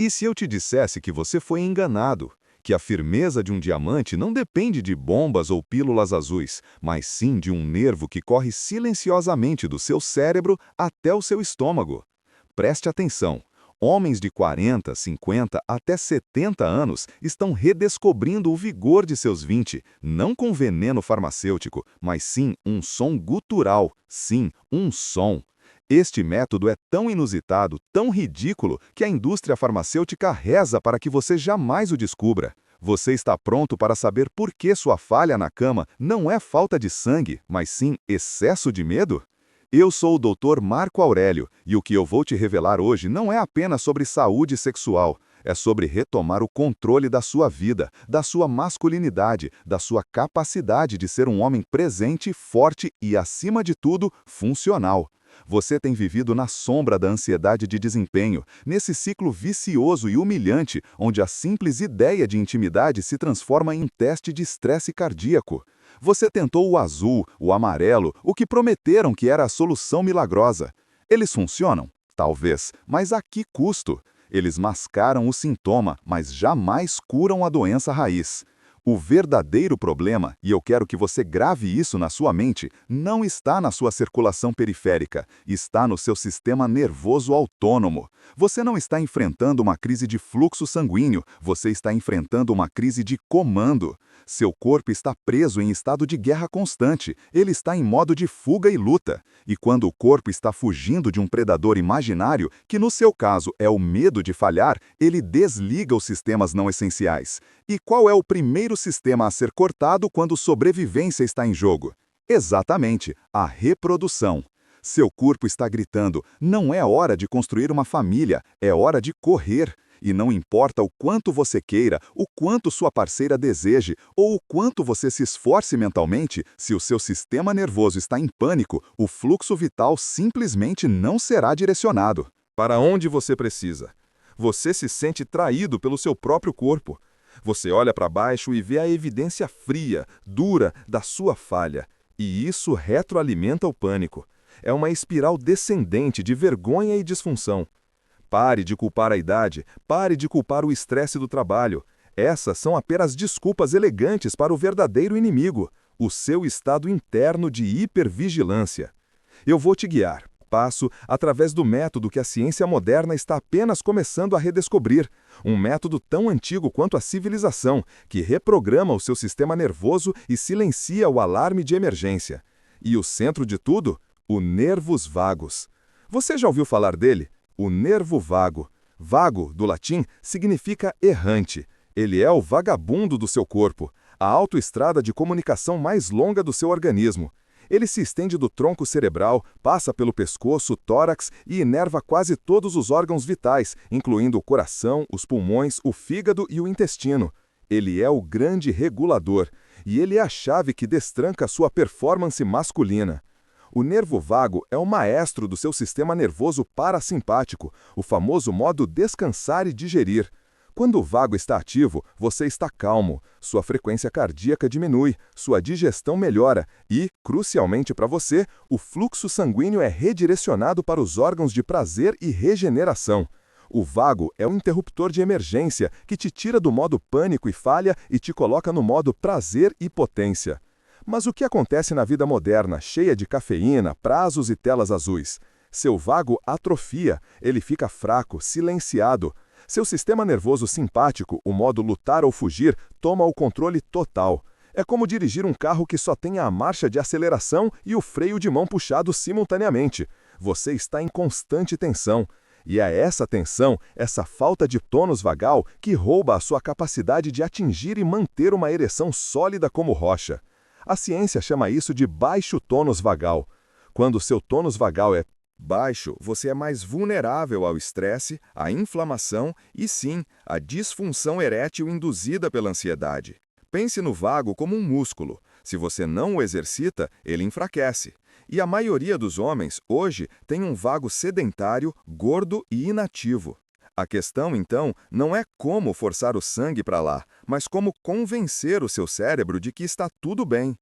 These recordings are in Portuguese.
E se eu te dissesse que você foi enganado? Que a firmeza de um diamante não depende de bombas ou pílulas azuis, mas sim de um nervo que corre silenciosamente do seu cérebro até o seu estômago. Preste atenção. Homens de 40, 50 até 70 anos estão redescobrindo o vigor de seus 20, não com veneno farmacêutico, mas sim um som gutural, sim, um som. Este método é tão inusitado, tão ridículo, que a indústria farmacêutica reza para que você jamais o descubra. Você está pronto para saber por que sua falha na cama não é falta de sangue, mas sim excesso de medo? Eu sou o Dr. Marco Aurélio e o que eu vou te revelar hoje não é apenas sobre saúde sexual, é sobre retomar o controle da sua vida, da sua masculinidade, da sua capacidade de ser um homem presente, forte e, acima de tudo, funcional. Você tem vivido na sombra da ansiedade de desempenho, nesse ciclo vicioso e humilhante, onde a simples ideia de intimidade se transforma em teste de estresse cardíaco. Você tentou o azul, o amarelo, o que prometeram que era a solução milagrosa. Eles funcionam? Talvez, mas a que custo? Eles mascaram o sintoma, mas jamais curam a doença raiz. O verdadeiro problema, e eu quero que você grave isso na sua mente, não está na sua circulação periférica, está no seu sistema nervoso autônomo. Você não está enfrentando uma crise de fluxo sanguíneo, você está enfrentando uma crise de comando. Seu corpo está preso em estado de guerra constante, ele está em modo de fuga e luta. E quando o corpo está fugindo de um predador imaginário, que no seu caso é o medo de falhar, ele desliga os sistemas não essenciais. E qual é o primeiro sistema a ser cortado quando sobrevivência está em jogo? Exatamente, a reprodução. Seu corpo está gritando, não é hora de construir uma família, é hora de correr. E não importa o quanto você queira, o quanto sua parceira deseje, ou o quanto você se esforce mentalmente, se o seu sistema nervoso está em pânico, o fluxo vital simplesmente não será direcionado. Para onde você precisa? Você se sente traído pelo seu próprio corpo. Você olha para baixo e vê a evidência fria, dura, da sua falha. E isso retroalimenta o pânico. É uma espiral descendente de vergonha e disfunção. Pare de culpar a idade, pare de culpar o estresse do trabalho. Essas são apenas desculpas elegantes para o verdadeiro inimigo, o seu estado interno de hipervigilância. Eu vou te guiar, passo, através do método que a ciência moderna está apenas começando a redescobrir, um método tão antigo quanto a civilização, que reprograma o seu sistema nervoso e silencia o alarme de emergência. E o centro de tudo? O nervus vagus. Você já ouviu falar dele? O nervo vago. Vago, do latim, significa errante. Ele é o vagabundo do seu corpo, a autoestrada de comunicação mais longa do seu organismo. Ele se estende do tronco cerebral, passa pelo pescoço, tórax e inerva quase todos os órgãos vitais, incluindo o coração, os pulmões, o fígado e o intestino. Ele é o grande regulador, e ele é a chave que destranca sua performance masculina. O nervo vago é o maestro do seu sistema nervoso parasimpático, o famoso modo descansar e digerir. Quando o vago está ativo, você está calmo, sua frequência cardíaca diminui, sua digestão melhora e, crucialmente para você, o fluxo sanguíneo é redirecionado para os órgãos de prazer e regeneração. O vago é o interruptor de emergência que te tira do modo pânico e falha e te coloca no modo prazer e potência. Mas o que acontece na vida moderna, cheia de cafeína, prazos e telas azuis? Seu vago atrofia, ele fica fraco, silenciado. Seu sistema nervoso simpático, o modo lutar ou fugir, toma o controle total. É como dirigir um carro que só tem a marcha de aceleração e o freio de mão puxado simultaneamente. Você está em constante tensão. E é essa tensão, essa falta de tônus vagal, que rouba a sua capacidade de atingir e manter uma ereção sólida como rocha. A ciência chama isso de baixo tônus vagal. Quando o seu tônus vagal é baixo, você é mais vulnerável ao estresse, à inflamação e, sim, à disfunção erétil induzida pela ansiedade. Pense no vago como um músculo. Se você não o exercita, ele enfraquece. E a maioria dos homens, hoje, tem um vago sedentário, gordo e inativo. A questão, então, não é como forçar o sangue para lá, mas como convencer o seu cérebro de que está tudo bem.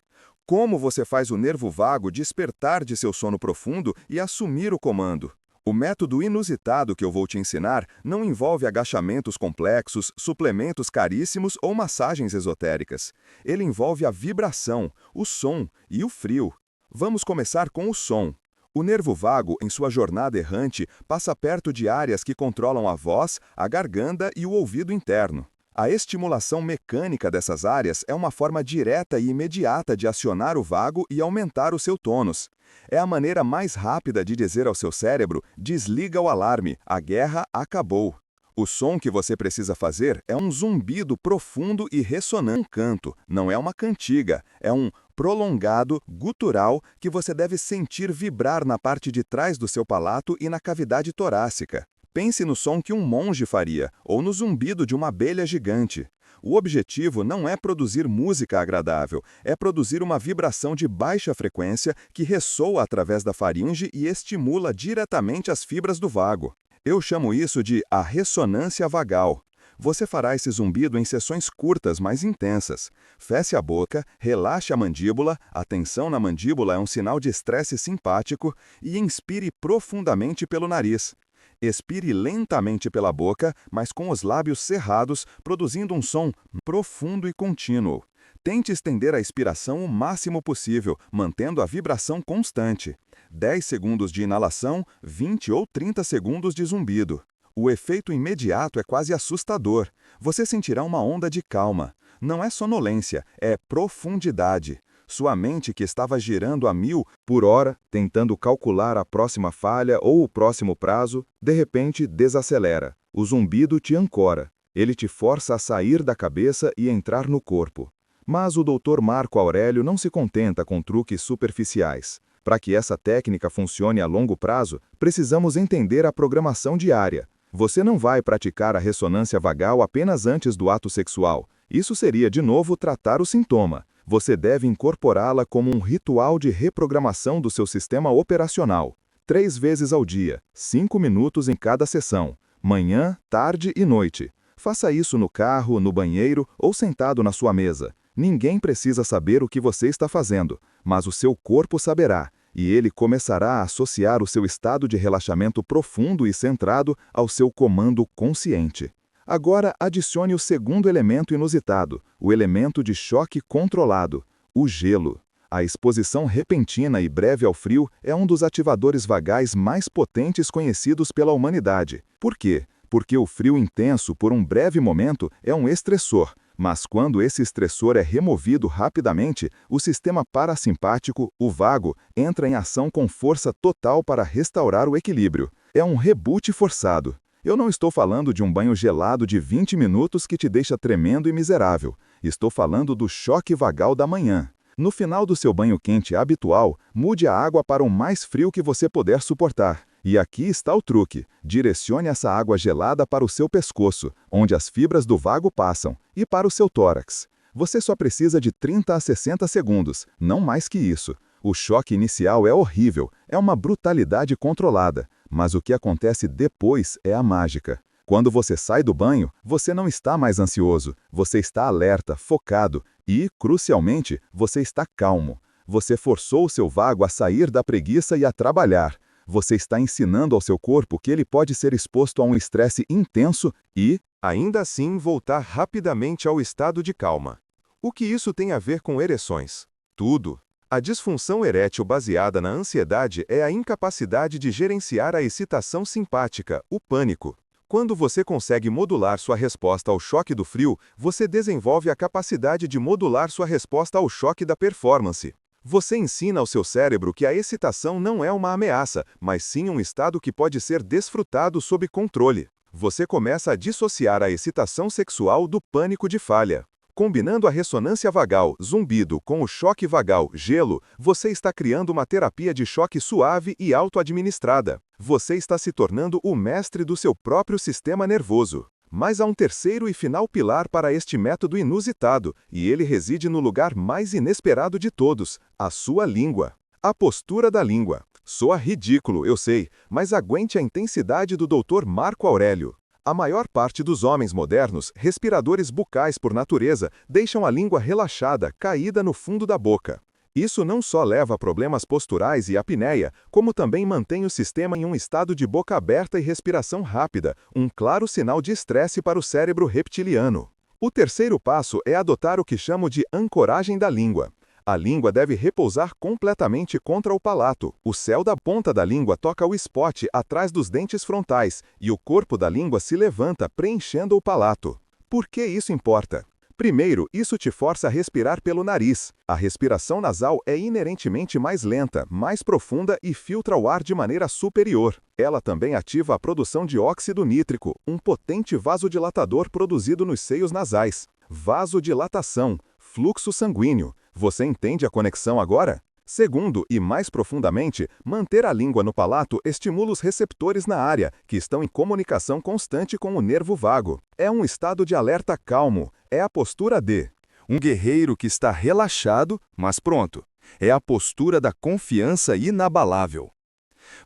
Como você faz o nervo vago despertar de seu sono profundo e assumir o comando? O método inusitado que eu vou te ensinar não envolve agachamentos complexos, suplementos caríssimos ou massagens esotéricas. Ele envolve a vibração, o som e o frio. Vamos começar com o som. O nervo vago, em sua jornada errante, passa perto de áreas que controlam a voz, a garganta e o ouvido interno. A estimulação mecânica dessas áreas é uma forma direta e imediata de acionar o vago e aumentar o seu tônus. É a maneira mais rápida de dizer ao seu cérebro: desliga o alarme, a guerra acabou. O som que você precisa fazer é um zumbido profundo e ressonante. Um canto, não é uma cantiga, é um prolongado, gutural, que você deve sentir vibrar na parte de trás do seu palato e na cavidade torácica. Pense no som que um monge faria, ou no zumbido de uma abelha gigante. O objetivo não é produzir música agradável, é produzir uma vibração de baixa frequência que ressoa através da faringe e estimula diretamente as fibras do vago. Eu chamo isso de a ressonância vagal. Você fará esse zumbido em sessões curtas, mas intensas. Feche a boca, relaxe a mandíbula, a tensão na mandíbula é um sinal de estresse simpático, e inspire profundamente pelo nariz. Expire lentamente pela boca, mas com os lábios cerrados, produzindo um som profundo e contínuo. Tente estender a expiração o máximo possível, mantendo a vibração constante. 10 segundos de inalação, 20 ou 30 segundos de zumbido. O efeito imediato é quase assustador. Você sentirá uma onda de calma. Não é sonolência, é profundidade. Sua mente, que estava girando a 1000 por hora, tentando calcular a próxima falha ou o próximo prazo, de repente desacelera. O zumbido te ancora. Ele te força a sair da cabeça e entrar no corpo. Mas o Dr. Marco Aurélio não se contenta com truques superficiais. Para que essa técnica funcione a longo prazo, precisamos entender a programação diária. Você não vai praticar a ressonância vagal apenas antes do ato sexual. Isso seria, de novo, tratar o sintoma. Você deve incorporá-la como um ritual de reprogramação do seu sistema operacional. 3 vezes ao dia, 5 minutos em cada sessão. Manhã, tarde e noite. Faça isso no carro, no banheiro ou sentado na sua mesa. Ninguém precisa saber o que você está fazendo, mas o seu corpo saberá, e ele começará a associar o seu estado de relaxamento profundo e centrado ao seu comando consciente. Agora, adicione o segundo elemento inusitado, o elemento de choque controlado, o gelo. A exposição repentina e breve ao frio é um dos ativadores vagais mais potentes conhecidos pela humanidade. Por quê? Porque o frio intenso, por um breve momento, é um estressor, mas quando esse estressor é removido rapidamente, o sistema parasimpático, o vago, entra em ação com força total para restaurar o equilíbrio. É um reboot forçado. Eu não estou falando de um banho gelado de 20 minutos que te deixa tremendo e miserável. Estou falando do choque vagal da manhã. No final do seu banho quente habitual, mude a água para o mais frio que você puder suportar. E aqui está o truque. Direcione essa água gelada para o seu pescoço, onde as fibras do vago passam, e para o seu tórax. Você só precisa de 30 a 60 segundos, não mais que isso. O choque inicial é horrível, é uma brutalidade controlada, mas o que acontece depois é a mágica. Quando você sai do banho, você não está mais ansioso, você está alerta, focado e, crucialmente, você está calmo. Você forçou o seu vago a sair da preguiça e a trabalhar. Você está ensinando ao seu corpo que ele pode ser exposto a um estresse intenso e, ainda assim, voltar rapidamente ao estado de calma. O que isso tem a ver com ereções? Tudo. A disfunção erétil baseada na ansiedade é a incapacidade de gerenciar a excitação simpática, o pânico. Quando você consegue modular sua resposta ao choque do frio, você desenvolve a capacidade de modular sua resposta ao choque da performance. Você ensina ao seu cérebro que a excitação não é uma ameaça, mas sim um estado que pode ser desfrutado sob controle. Você começa a dissociar a excitação sexual do pânico de falha. Combinando a ressonância vagal, zumbido, com o choque vagal, gelo, você está criando uma terapia de choque suave e auto-administrada. Você está se tornando o mestre do seu próprio sistema nervoso. Mas há um terceiro e final pilar para este método inusitado, e ele reside no lugar mais inesperado de todos, a sua língua. A postura da língua. Soa ridículo, eu sei, mas aguente a intensidade do Dr. Marco Aurélio. A maior parte dos homens modernos, respiradores bucais por natureza, deixam a língua relaxada, caída no fundo da boca. Isso não só leva a problemas posturais e apneia, como também mantém o sistema em um estado de boca aberta e respiração rápida, um claro sinal de estresse para o cérebro reptiliano. O terceiro passo é adotar o que chamo de ancoragem da língua. A língua deve repousar completamente contra o palato. O céu da ponta da língua toca o spot atrás dos dentes frontais e o corpo da língua se levanta, preenchendo o palato. Por que isso importa? Primeiro, isso te força a respirar pelo nariz. A respiração nasal é inerentemente mais lenta, mais profunda e filtra o ar de maneira superior. Ela também ativa a produção de óxido nítrico, um potente vasodilatador produzido nos seios nasais. Vasodilatação, fluxo sanguíneo. Você entende a conexão agora? Segundo, e mais profundamente, manter a língua no palato estimula os receptores na área, que estão em comunicação constante com o nervo vago. É um estado de alerta calmo, é a postura de um guerreiro que está relaxado, mas pronto. É a postura da confiança inabalável.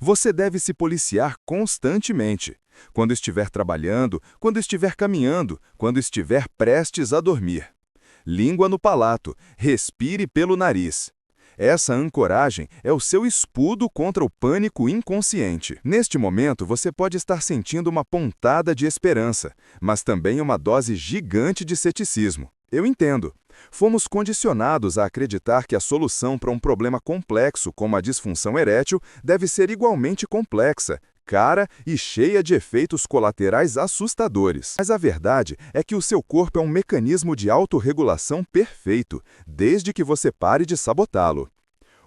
Você deve se policiar constantemente. Quando estiver trabalhando, quando estiver caminhando, quando estiver prestes a dormir. Língua no palato, respire pelo nariz. Essa ancoragem é o seu escudo contra o pânico inconsciente. Neste momento, você pode estar sentindo uma pontada de esperança, mas também uma dose gigante de ceticismo. Eu entendo. Fomos condicionados a acreditar que a solução para um problema complexo como a disfunção erétil deve ser igualmente complexa, cara e cheia de efeitos colaterais assustadores. Mas a verdade é que o seu corpo é um mecanismo de autorregulação perfeito, desde que você pare de sabotá-lo.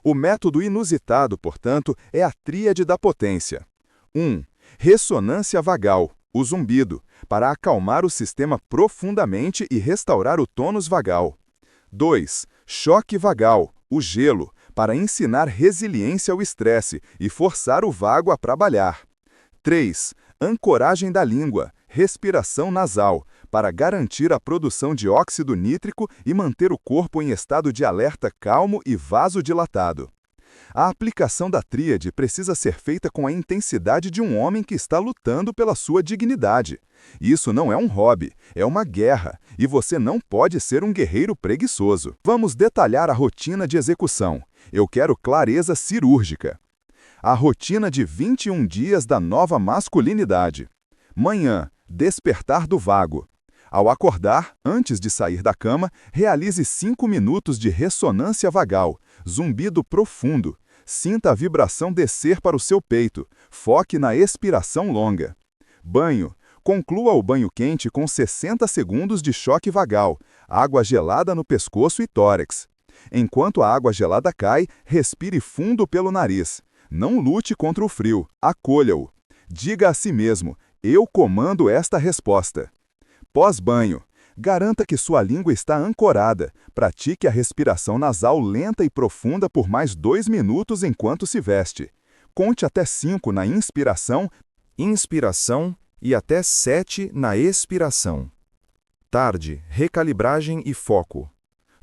O método inusitado, portanto, é a tríade da potência. 1. Ressonância vagal, o zumbido, para acalmar o sistema profundamente e restaurar o tônus vagal. 2. Choque vagal, o gelo, para ensinar resiliência ao estresse e forçar o vago a trabalhar. 3. Ancoragem da língua, respiração nasal, para garantir a produção de óxido nítrico e manter o corpo em estado de alerta calmo e vasodilatado. A aplicação da tríade precisa ser feita com a intensidade de um homem que está lutando pela sua dignidade. Isso não é um hobby, é uma guerra, e você não pode ser um guerreiro preguiçoso. Vamos detalhar a rotina de execução. Eu quero clareza cirúrgica. A rotina de 21 dias da nova masculinidade. Manhã, despertar do vago. Ao acordar, antes de sair da cama, realize 5 minutos de ressonância vagal, zumbido profundo. Sinta a vibração descer para o seu peito. Foque na expiração longa. Banho. Conclua o banho quente com 60 segundos de choque vagal, água gelada no pescoço e tórax. Enquanto a água gelada cai, respire fundo pelo nariz. Não lute contra o frio, acolha-o. Diga a si mesmo, eu comando esta resposta. Pós-banho, garanta que sua língua está ancorada. Pratique a respiração nasal lenta e profunda por mais 2 minutos enquanto se veste. Conte até 5 na inspiração e até 7 na expiração. Tarde, recalibragem e foco.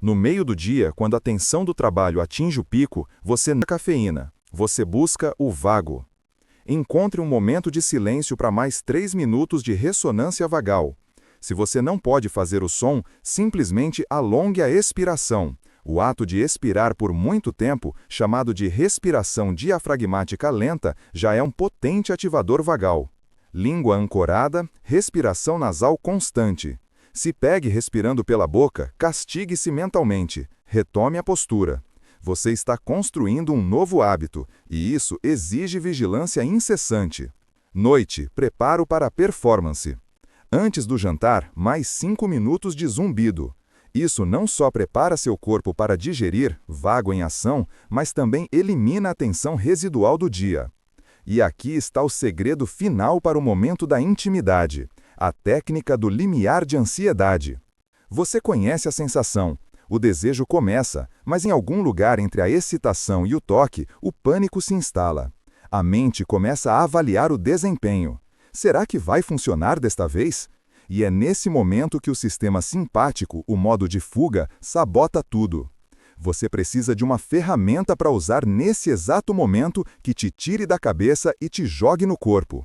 No meio do dia, quando a tensão do trabalho atinge o pico, você não cafeína, você busca o vago. Encontre um momento de silêncio para mais 3 minutos de ressonância vagal. Se você não pode fazer o som, simplesmente alongue a expiração. O ato de expirar por muito tempo, chamado de respiração diafragmática lenta, já é um potente ativador vagal. Língua ancorada, respiração nasal constante. Se pegue respirando pela boca, castigue-se mentalmente. Retome a postura. Você está construindo um novo hábito, e isso exige vigilância incessante. Noite, preparo para a performance. Antes do jantar, mais 5 minutos de zumbido. Isso não só prepara seu corpo para digerir, vago em ação, mas também elimina a tensão residual do dia. E aqui está o segredo final para o momento da intimidade, a técnica do limiar de ansiedade. Você conhece a sensação. O desejo começa, mas em algum lugar entre a excitação e o toque, o pânico se instala. A mente começa a avaliar o desempenho. Será que vai funcionar desta vez? E é nesse momento que o sistema simpático, o modo de fuga, sabota tudo. Você precisa de uma ferramenta para usar nesse exato momento que te tire da cabeça e te jogue no corpo.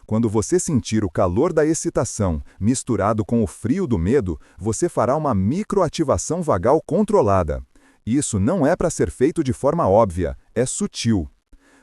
Quando você sentir o calor da excitação misturado com o frio do medo, você fará uma microativação vagal controlada. Isso não é para ser feito de forma óbvia, é sutil.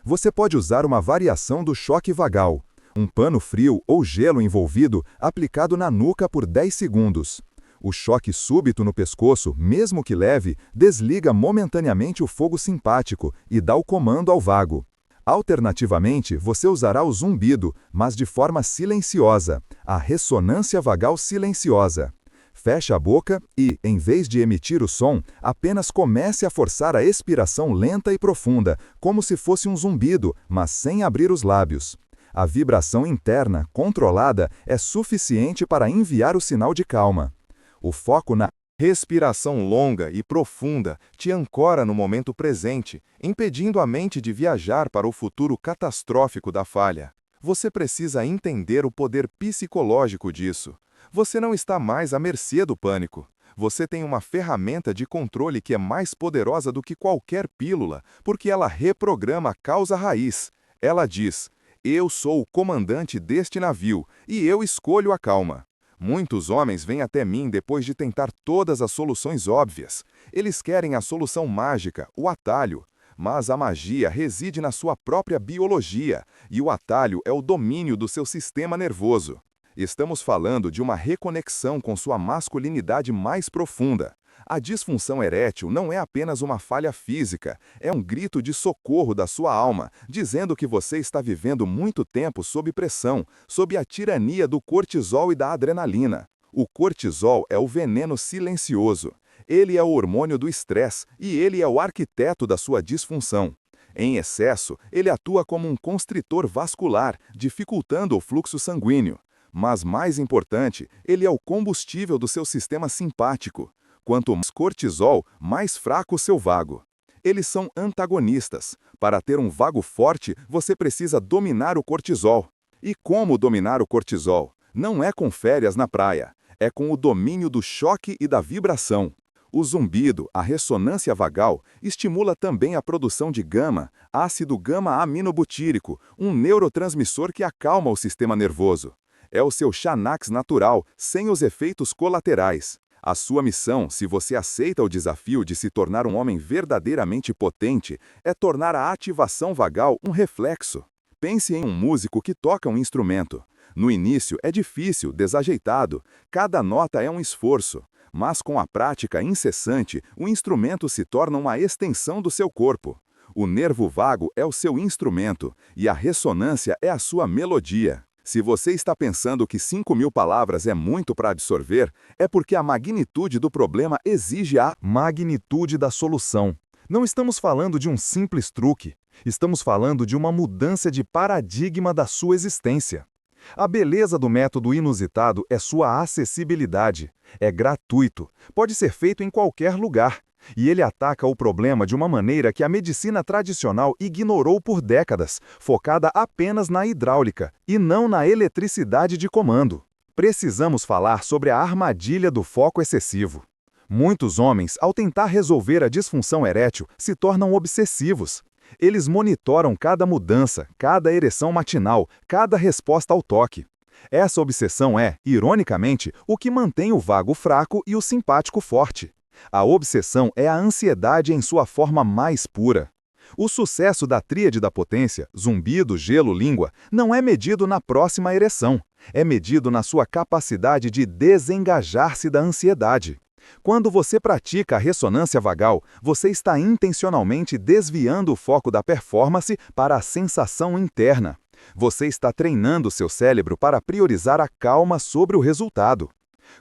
Você pode usar uma variação do choque vagal, um pano frio ou gelo envolvido aplicado na nuca por 10 segundos. O choque súbito no pescoço, mesmo que leve, desliga momentaneamente o fogo simpático e dá o comando ao vago. Alternativamente, você usará o zumbido, mas de forma silenciosa, a ressonância vagal silenciosa. Feche a boca e, em vez de emitir o som, apenas comece a forçar a expiração lenta e profunda, como se fosse um zumbido, mas sem abrir os lábios. A vibração interna, controlada, é suficiente para enviar o sinal de calma. O foco na respiração longa e profunda te ancora no momento presente, impedindo a mente de viajar para o futuro catastrófico da falha. Você precisa entender o poder psicológico disso. Você não está mais à mercê do pânico. Você tem uma ferramenta de controle que é mais poderosa do que qualquer pílula, porque ela reprograma a causa raiz. Ela diz: eu sou o comandante deste navio e eu escolho a calma. Muitos homens vêm até mim depois de tentar todas as soluções óbvias. Eles querem a solução mágica, o atalho. Mas a magia reside na sua própria biologia, e o atalho é o domínio do seu sistema nervoso. Estamos falando de uma reconexão com sua masculinidade mais profunda. A disfunção erétil não é apenas uma falha física, é um grito de socorro da sua alma, dizendo que você está vivendo muito tempo sob pressão, sob a tirania do cortisol e da adrenalina. O cortisol é o veneno silencioso. Ele é o hormônio do estresse e ele é o arquiteto da sua disfunção. Em excesso, ele atua como um constritor vascular, dificultando o fluxo sanguíneo. Mas, mais importante, ele é o combustível do seu sistema simpático. Quanto mais cortisol, mais fraco o seu vago. Eles são antagonistas. Para ter um vago forte, você precisa dominar o cortisol. E como dominar o cortisol? Não é com férias na praia. É com o domínio do choque e da vibração. O zumbido, a ressonância vagal, estimula também a produção de gama, ácido gama-aminobutírico, um neurotransmissor que acalma o sistema nervoso. É o seu Xanax natural, sem os efeitos colaterais. A sua missão, se você aceita o desafio de se tornar um homem verdadeiramente potente, é tornar a ativação vagal um reflexo. Pense em um músico que toca um instrumento. No início é difícil, desajeitado, cada nota é um esforço. Mas com a prática incessante, o instrumento se torna uma extensão do seu corpo. O nervo vago é o seu instrumento, e a ressonância é a sua melodia. Se você está pensando que 5.000 palavras é muito para absorver, é porque a magnitude do problema exige a magnitude da solução. Não estamos falando de um simples truque. Estamos falando de uma mudança de paradigma da sua existência. A beleza do método inusitado é sua acessibilidade. É gratuito, pode ser feito em qualquer lugar. E ele ataca o problema de uma maneira que a medicina tradicional ignorou por décadas, focada apenas na hidráulica e não na eletricidade de comando. Precisamos falar sobre a armadilha do foco excessivo. Muitos homens, ao tentar resolver a disfunção erétil, se tornam obsessivos. Eles monitoram cada mudança, cada ereção matinal, cada resposta ao toque. Essa obsessão é, ironicamente, o que mantém o vago fraco e o simpático forte. A obsessão é a ansiedade em sua forma mais pura. O sucesso da tríade da potência, zumbido, gelo, língua, não é medido na próxima ereção. É medido na sua capacidade de desengajar-se da ansiedade. Quando você pratica a ressonância vagal, você está intencionalmente desviando o foco da performance para a sensação interna. Você está treinando seu cérebro para priorizar a calma sobre o resultado.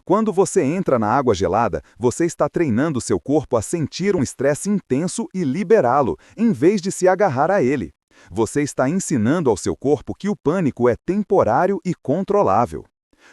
Quando você entra na água gelada, você está treinando seu corpo a sentir um estresse intenso e liberá-lo, em vez de se agarrar a ele. Você está ensinando ao seu corpo que o pânico é temporário e controlável.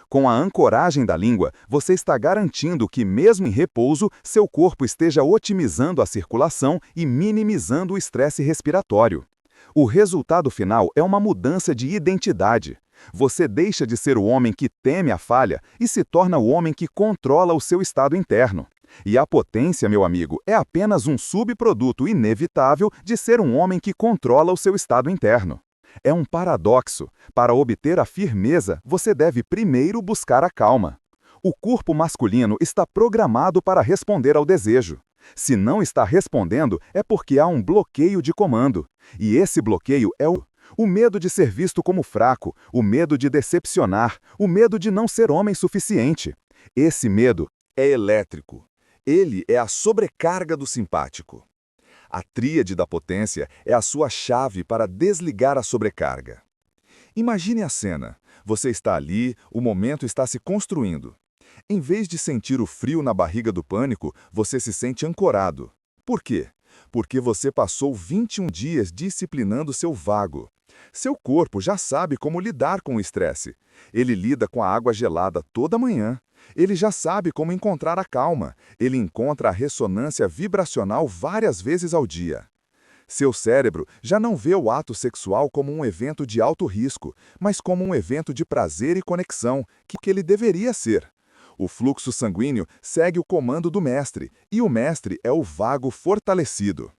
Com a ancoragem da língua, você está garantindo que, mesmo em repouso, seu corpo esteja otimizando a circulação e minimizando o estresse respiratório. O resultado final é uma mudança de identidade. Você deixa de ser o homem que teme a falha e se torna o homem que controla o seu estado interno. E a potência, meu amigo, é apenas um subproduto inevitável de ser um homem que controla o seu estado interno. É um paradoxo. Para obter a firmeza, você deve primeiro buscar a calma. O corpo masculino está programado para responder ao desejo. Se não está respondendo, é porque há um bloqueio de comando. E esse bloqueio é o medo de ser visto como fraco, o medo de decepcionar, o medo de não ser homem suficiente. Esse medo é elétrico. Ele é a sobrecarga do simpático. A tríade da potência é a sua chave para desligar a sobrecarga. Imagine a cena. Você está ali, o momento está se construindo. Em vez de sentir o frio na barriga do pânico, você se sente ancorado. Por quê? Porque você passou 21 dias disciplinando seu vago. Seu corpo já sabe como lidar com o estresse. Ele lida com a água gelada toda manhã. Ele já sabe como encontrar a calma. Ele encontra a ressonância vibracional várias vezes ao dia. Seu cérebro já não vê o ato sexual como um evento de alto risco, mas como um evento de prazer e conexão, que ele deveria ser. O fluxo sanguíneo segue o comando do mestre, e o mestre é o vago fortalecido.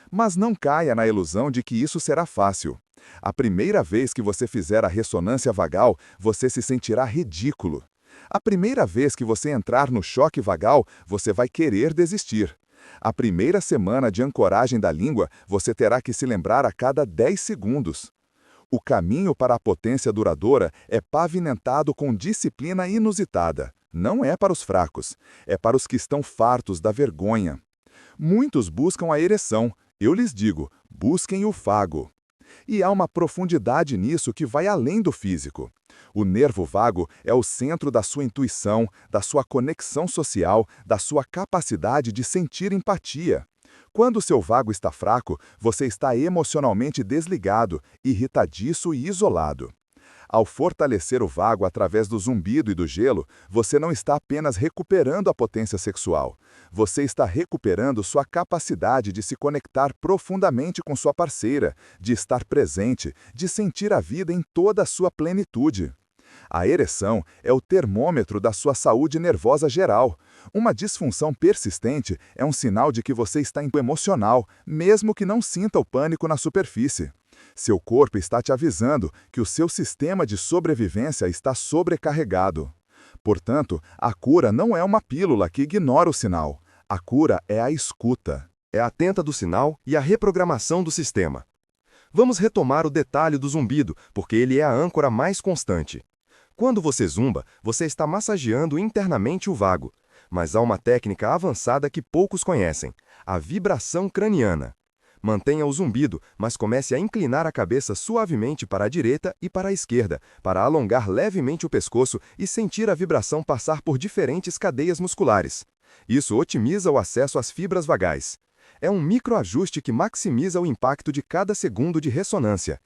Mas não caia na ilusão de que isso será fácil. A primeira vez que você fizer a ressonância vagal, você se sentirá ridículo. A primeira vez que você entrar no choque vagal, você vai querer desistir. A primeira semana de ancoragem da língua, você terá que se lembrar a cada 10 segundos. O caminho para a potência duradoura é pavimentado com disciplina inusitada. Não é para os fracos, é para os que estão fartos da vergonha. Muitos buscam a ereção. Eu lhes digo, busquem o fago. E há uma profundidade nisso que vai além do físico. O nervo vago é o centro da sua intuição, da sua conexão social, da sua capacidade de sentir empatia. Quando o seu vago está fraco, você está emocionalmente desligado, irritadiço e isolado. Ao fortalecer o vago através do zumbido e do gelo, você não está apenas recuperando a potência sexual. Você está recuperando sua capacidade de se conectar profundamente com sua parceira, de estar presente, de sentir a vida em toda a sua plenitude. A ereção é o termômetro da sua saúde nervosa geral. Uma disfunção persistente é um sinal de que você está emocional, mesmo que não sinta o pânico na superfície. Seu corpo está te avisando que o seu sistema de sobrevivência está sobrecarregado. Portanto, a cura não é uma pílula que ignora o sinal. A cura é a escuta. É atenta do sinal e a reprogramação do sistema. Vamos retomar o detalhe do zumbido, porque ele é a âncora mais constante. Quando você zumba, você está massageando internamente o vago. Mas há uma técnica avançada que poucos conhecem: a vibração craniana. Mantenha o zumbido, mas comece a inclinar a cabeça suavemente para a direita e para a esquerda, para alongar levemente o pescoço e sentir a vibração passar por diferentes cadeias musculares. Isso otimiza o acesso às fibras vagais. É um microajuste que maximiza o impacto de cada segundo de ressonância.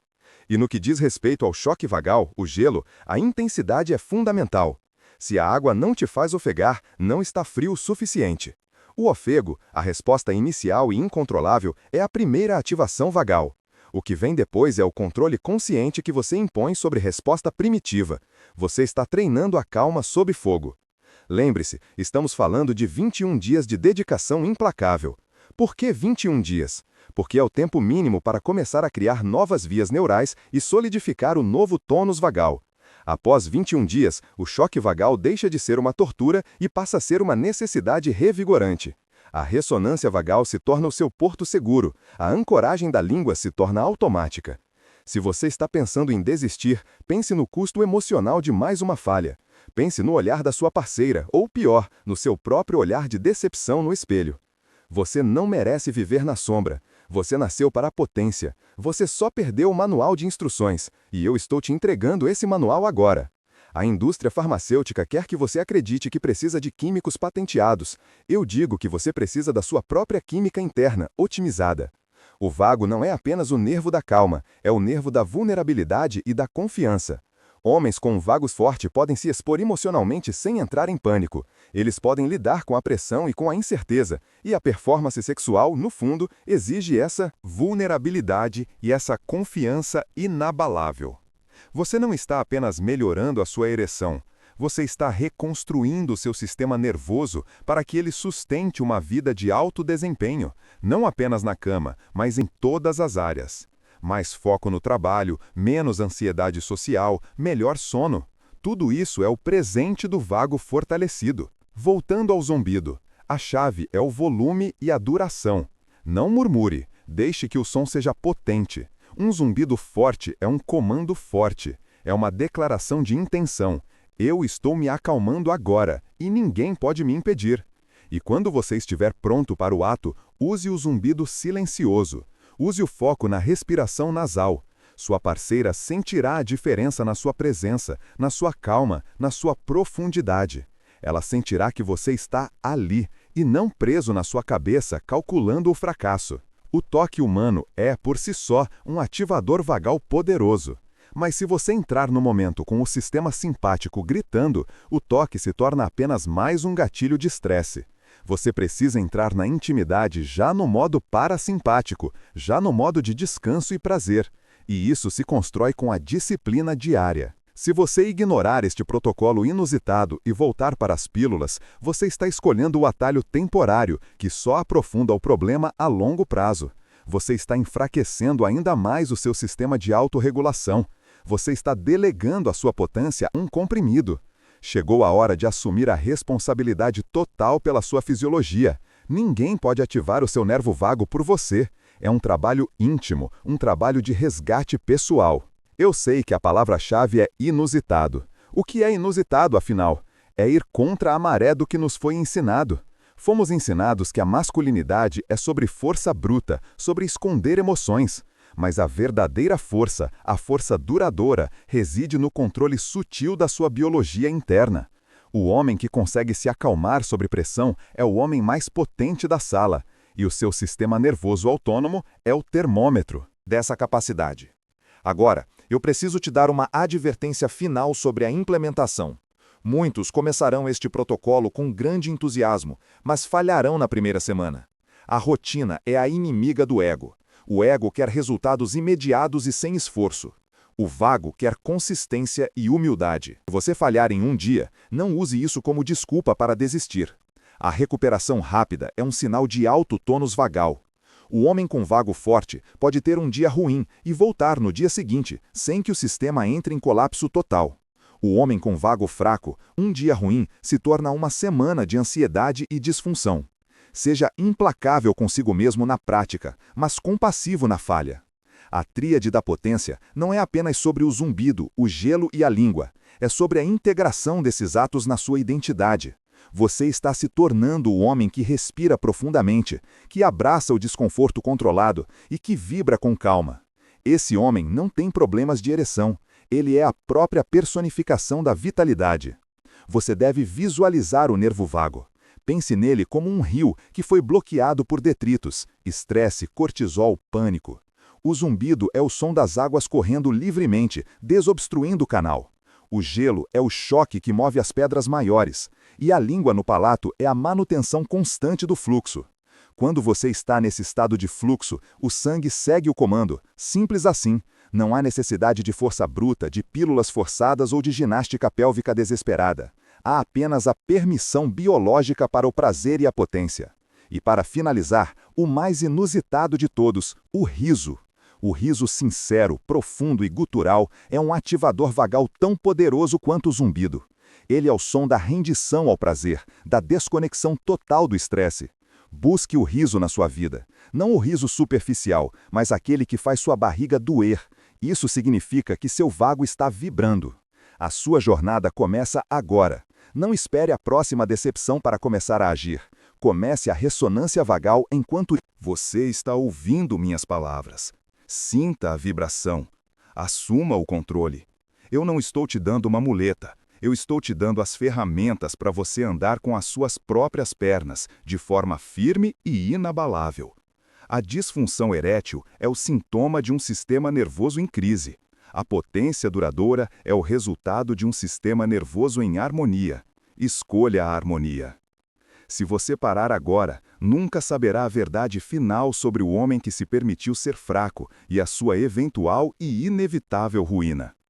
E no que diz respeito ao choque vagal, o gelo, a intensidade é fundamental. Se a água não te faz ofegar, não está frio o suficiente. O ofego, a resposta inicial e incontrolável, é a primeira ativação vagal. O que vem depois é o controle consciente que você impõe sobre resposta primitiva. Você está treinando a calma sob fogo. Lembre-se, estamos falando de 21 dias de dedicação implacável. Por que 21 dias? Porque é o tempo mínimo para começar a criar novas vias neurais e solidificar o novo tônus vagal. Após 21 dias, o choque vagal deixa de ser uma tortura e passa a ser uma necessidade revigorante. A ressonância vagal se torna o seu porto seguro, a ancoragem da língua se torna automática. Se você está pensando em desistir, pense no custo emocional de mais uma falha. Pense no olhar da sua parceira, ou pior, no seu próprio olhar de decepção no espelho. Você não merece viver na sombra. Você nasceu para a potência. Você só perdeu o manual de instruções, e eu estou te entregando esse manual agora. A indústria farmacêutica quer que você acredite que precisa de químicos patenteados. Eu digo que você precisa da sua própria química interna, otimizada. O vago não é apenas o nervo da calma, é o nervo da vulnerabilidade e da confiança. Homens com um vago forte podem se expor emocionalmente sem entrar em pânico. Eles podem lidar com a pressão e com a incerteza, e a performance sexual, no fundo, exige essa vulnerabilidade e essa confiança inabalável. Você não está apenas melhorando a sua ereção, você está reconstruindo o seu sistema nervoso para que ele sustente uma vida de alto desempenho, não apenas na cama, mas em todas as áreas. Mais foco no trabalho, menos ansiedade social, melhor sono. Tudo isso é o presente do vago fortalecido. Voltando ao zumbido. A chave é o volume e a duração. Não murmure, deixe que o som seja potente. Um zumbido forte é um comando forte. É uma declaração de intenção. Eu estou me acalmando agora, e ninguém pode me impedir. E quando você estiver pronto para o ato, use o zumbido silencioso. Use o foco na respiração nasal. Sua parceira sentirá a diferença na sua presença, na sua calma, na sua profundidade. Ela sentirá que você está ali, e não preso na sua cabeça calculando o fracasso. O toque humano é, por si só, um ativador vagal poderoso. Mas se você entrar no momento com o sistema simpático gritando, o toque se torna apenas mais um gatilho de estresse. Você precisa entrar na intimidade já no modo parasimpático, já no modo de descanso e prazer. E isso se constrói com a disciplina diária. Se você ignorar este protocolo inusitado e voltar para as pílulas, você está escolhendo o atalho temporário, que só aprofunda o problema a longo prazo. Você está enfraquecendo ainda mais o seu sistema de autorregulação. Você está delegando a sua potência a um comprimido. Chegou a hora de assumir a responsabilidade total pela sua fisiologia. Ninguém pode ativar o seu nervo vago por você. É um trabalho íntimo, um trabalho de resgate pessoal. Eu sei que a palavra-chave é inusitado. O que é inusitado, afinal? É ir contra a maré do que nos foi ensinado. Fomos ensinados que a masculinidade é sobre força bruta, sobre esconder emoções. Mas a verdadeira força, a força duradoura, reside no controle sutil da sua biologia interna. O homem que consegue se acalmar sob pressão é o homem mais potente da sala, e o seu sistema nervoso autônomo é o termômetro dessa capacidade. Agora, eu preciso te dar uma advertência final sobre a implementação. Muitos começarão este protocolo com grande entusiasmo, mas falharão na primeira semana. A rotina é a inimiga do ego. O ego quer resultados imediatos e sem esforço. O vago quer consistência e humildade. Se você falhar em um dia, não use isso como desculpa para desistir. A recuperação rápida é um sinal de alto tônus vagal. O homem com vago forte pode ter um dia ruim e voltar no dia seguinte, sem que o sistema entre em colapso total. O homem com vago fraco, um dia ruim se torna uma semana de ansiedade e disfunção. Seja implacável consigo mesmo na prática, mas compassivo na falha. A tríade da potência não é apenas sobre o zumbido, o gelo e a língua. É sobre a integração desses atos na sua identidade. Você está se tornando o homem que respira profundamente, que abraça o desconforto controlado e que vibra com calma. Esse homem não tem problemas de ereção. Ele é a própria personificação da vitalidade. Você deve visualizar o nervo vago. Pense nele como um rio que foi bloqueado por detritos, estresse, cortisol, pânico. O zumbido é o som das águas correndo livremente, desobstruindo o canal. O gelo é o choque que move as pedras maiores, e a língua no palato é a manutenção constante do fluxo. Quando você está nesse estado de fluxo, o sangue segue o comando, simples assim. Não há necessidade de força bruta, de pílulas forçadas ou de ginástica pélvica desesperada. Há apenas a permissão biológica para o prazer e a potência. E para finalizar, o mais inusitado de todos, o riso. O riso sincero, profundo e gutural é um ativador vagal tão poderoso quanto o zumbido. Ele é o som da rendição ao prazer, da desconexão total do estresse. Busque o riso na sua vida. Não o riso superficial, mas aquele que faz sua barriga doer. Isso significa que seu vago está vibrando. A sua jornada começa agora. Não espere a próxima decepção para começar a agir. Comece a ressonância vagal enquanto você está ouvindo minhas palavras. Sinta a vibração. Assuma o controle. Eu não estou te dando uma muleta. Eu estou te dando as ferramentas para você andar com as suas próprias pernas, de forma firme e inabalável. A disfunção erétil é o sintoma de um sistema nervoso em crise. A potência duradoura é o resultado de um sistema nervoso em harmonia. Escolha a harmonia. Se você parar agora, nunca saberá a verdade final sobre o homem que se permitiu ser fraco e a sua eventual e inevitável ruína.